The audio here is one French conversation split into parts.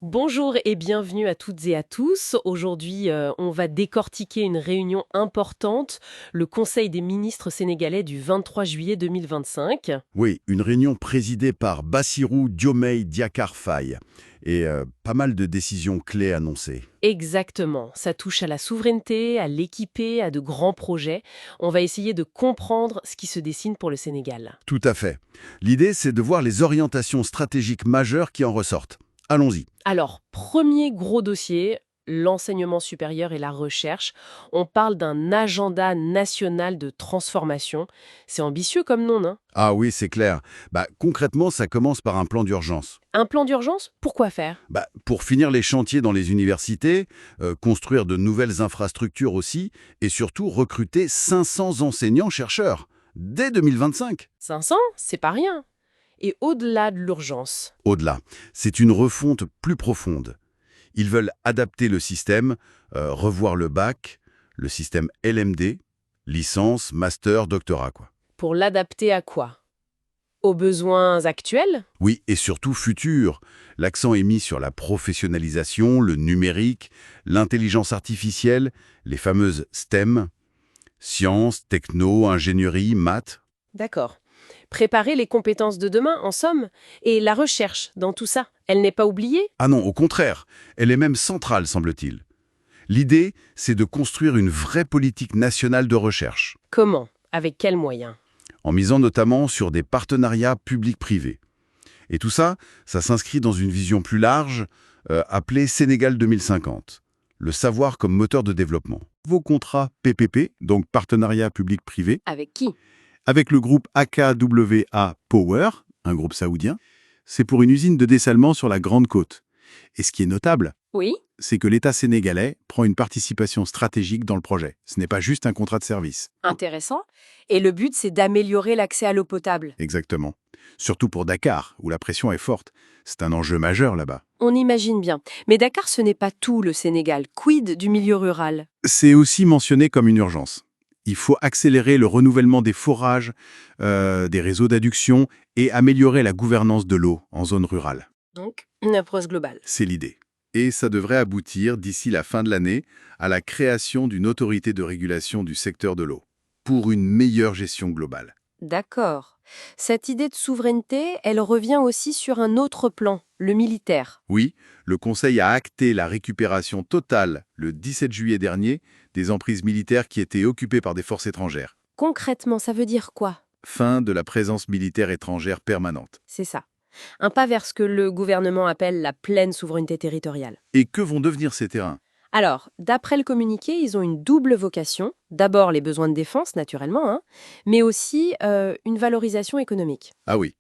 Bonjour et bienvenue à toutes et à tous. Aujourd'hui, on va décortiquer une réunion importante, le Conseil des ministres sénégalais du 23 juillet 2025. Oui, une réunion présidée par Bassirou Diomaye Diakhar Faye et pas mal de décisions clés annoncées. Exactement, ça touche à la souveraineté, à l'équipée, à de grands projets. On va essayer de comprendre ce qui se dessine pour le Sénégal. Tout à fait. L'idée, c'est de voir les orientations stratégiques majeures qui en ressortent. Allons-y. Alors, premier gros dossier, l'enseignement supérieur et la recherche. On parle d'un agenda national de transformation. C'est ambitieux comme nom, hein? Ah oui, c'est clair. Concrètement, ça commence par un plan d'urgence. Un plan d'urgence? Pourquoi faire? Pour finir les chantiers dans les universités, construire de nouvelles infrastructures aussi, et surtout recruter 500 enseignants-chercheurs dès 2025. 500, c'est pas rien. Et au-delà de l'urgence. Au-delà, c'est une refonte plus profonde. Ils veulent adapter le système, revoir le bac, le système LMD, licence, master, doctorat, quoi. Pour l'adapter à quoi? Aux besoins actuels? Oui, et surtout futur. L'accent est mis sur la professionnalisation, le numérique, l'intelligence artificielle, les fameuses STEM, sciences, techno, ingénierie, maths. D'accord. Préparer les compétences de demain, en somme. Et la recherche dans tout ça, elle n'est pas oubliée? Ah non, au contraire, elle est même centrale, semble-t-il. L'idée, c'est de construire une vraie politique nationale de recherche, Comment? Avec quels moyens? en misant notamment sur des partenariats publics-privés. Et tout ça, ça s'inscrit dans une vision plus large, appelée Sénégal 2050. Le savoir comme moteur de développement. Vos contrats PPP, donc partenariat public-privé, Avec qui? avec le groupe AKWA Power, un groupe saoudien, c'est pour une usine de dessalement sur la Grande Côte. Et ce qui est notable, Oui. c'est que l'État sénégalais prend une participation stratégique dans le projet. Ce n'est pas juste un contrat de service. Intéressant. Et le but, c'est d'améliorer l'accès à l'eau potable. Exactement. Surtout pour Dakar, où la pression est forte. C'est un enjeu majeur là-bas. On imagine bien. Mais Dakar, ce n'est pas tout le Sénégal. Quid du milieu rural? C'est aussi mentionné comme une urgence. Il faut accélérer le renouvellement des forages, des réseaux d'adduction et améliorer la gouvernance de l'eau en zone rurale. Donc, une approche globale. C'est l'idée. Et ça devrait aboutir d'ici la fin de l'année à la création d'une autorité de régulation du secteur de l'eau, pour une meilleure gestion globale. D'accord. Cette idée de souveraineté, elle revient aussi sur un autre plan, le militaire. Oui, le Conseil a acté la récupération totale, le 17 juillet dernier, des emprises militaires qui étaient occupées par des forces étrangères. Concrètement, ça veut dire quoi? Fin de la présence militaire étrangère permanente. C'est ça. Un pas vers ce que le gouvernement appelle la pleine souveraineté territoriale. Et que vont devenir ces terrains? Alors, d'après le communiqué, ils ont une double vocation. D'abord, les besoins de défense, naturellement, hein, mais aussi une valorisation économique. Ah oui.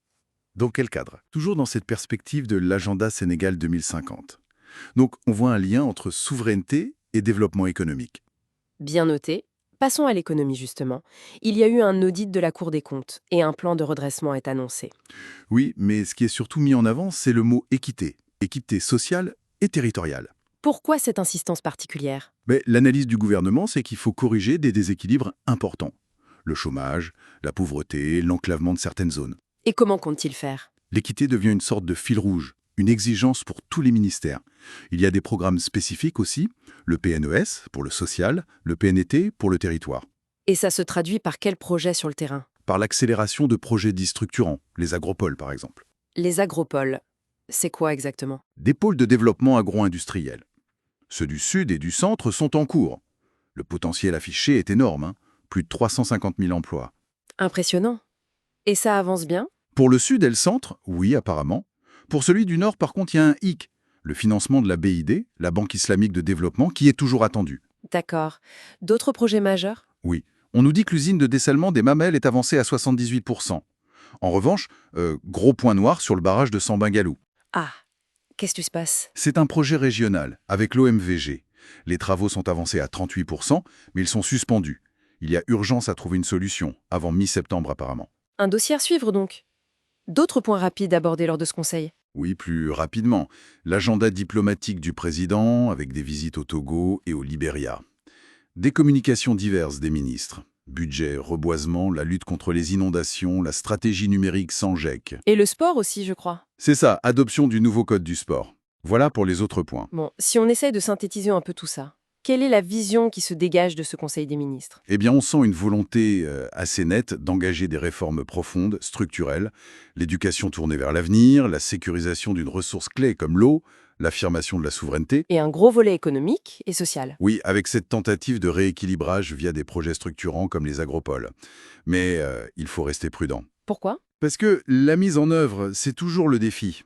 Dans quel cadre? Toujours dans cette perspective de l'agenda Sénégal 2050. Donc, on voit un lien entre souveraineté et développement économique. Bien noté. Passons à l'économie, justement. Il y a eu un audit de la Cour des comptes et un plan de redressement est annoncé. Oui, mais ce qui est surtout mis en avant, c'est le mot équité. Équité sociale et territoriale. Pourquoi cette insistance particulière? Mais l'analyse du gouvernement, c'est qu'il faut corriger des déséquilibres importants. Le chômage, la pauvreté, l'enclavement de certaines zones. Et comment compte-t-il faire? L'équité devient une sorte de fil rouge, une exigence pour tous les ministères. Il y a des programmes spécifiques aussi, le PNES pour le social, le PNET pour le territoire. Et ça se traduit par quel projet sur le terrain? Par l'accélération de projets dits structurants, les agropoles par exemple. Les agropoles. C'est quoi exactement? Des pôles de développement agro-industriel. Ceux du Sud et du Centre sont en cours. Le potentiel affiché est énorme, hein, plus de 350 000 emplois. Impressionnant. Et ça avance bien? Pour le Sud et le Centre, oui apparemment. Pour celui du Nord, par contre, il y a un hic. Le financement de la BID, la Banque islamique de développement, qui est toujours attendu. D'accord. D'autres projets majeurs? Oui, on nous dit que l'usine de dessalement des Mamelles est avancée à 78%. En revanche, gros point noir sur le barrage de Sambengalou. Ah, qu'est-ce qui se passe? C'est un projet régional, avec l'OMVG. Les travaux sont avancés à 38%, mais ils sont suspendus. Il y a urgence à trouver une solution, avant mi-septembre apparemment. Un dossier à suivre donc. D'autres points rapides abordés lors de ce conseil? Oui, plus rapidement. L'agenda diplomatique du président, avec des visites au Togo et au Libéria. Des communications diverses des ministres. Budget, reboisement, la lutte contre les inondations, la stratégie numérique sans GEC. Et le sport aussi, je crois. C'est ça, adoption du nouveau code du sport. Voilà pour les autres points. Bon, si on essaye de synthétiser un peu tout ça, quelle est la vision qui se dégage de ce Conseil des ministres? Eh bien, on sent une volonté assez nette d'engager des réformes profondes, structurelles, l'éducation tournée vers l'avenir, la sécurisation d'une ressource clé comme l'eau, l'affirmation de la souveraineté. Et un gros volet économique et social. Oui, avec cette tentative de rééquilibrage via des projets structurants comme les agropoles. Mais il faut rester prudent. Pourquoi? Parce que la mise en œuvre, c'est toujours le défi.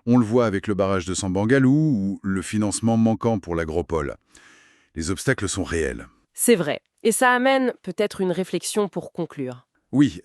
On le voit avec le barrage de Sambangalou ou le financement manquant pour l'agropole. Les obstacles sont réels. C'est vrai. Et ça amène peut-être une réflexion pour conclure. Oui,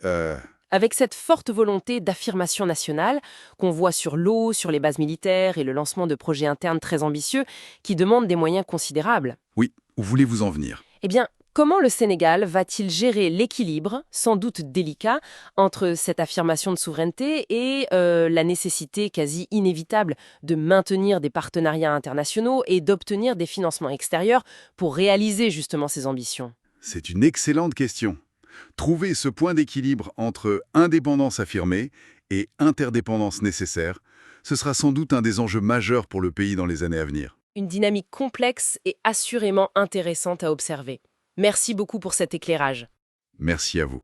Avec cette forte volonté d'affirmation nationale qu'on voit sur l'eau, sur les bases militaires et le lancement de projets internes très ambitieux qui demandent des moyens considérables, oui, où voulez-vous en venir? eh bien, comment le Sénégal va-t-il gérer l'équilibre, sans doute délicat, entre cette affirmation de souveraineté et la nécessité quasi inévitable de maintenir des partenariats internationaux et d'obtenir des financements extérieurs pour réaliser justement ces ambitions? C'est une excellente question. Trouver ce point d'équilibre entre indépendance affirmée et interdépendance nécessaire, ce sera sans doute un des enjeux majeurs pour le pays dans les années à venir. Une dynamique complexe et assurément intéressante à observer. Merci beaucoup pour cet éclairage. Merci à vous.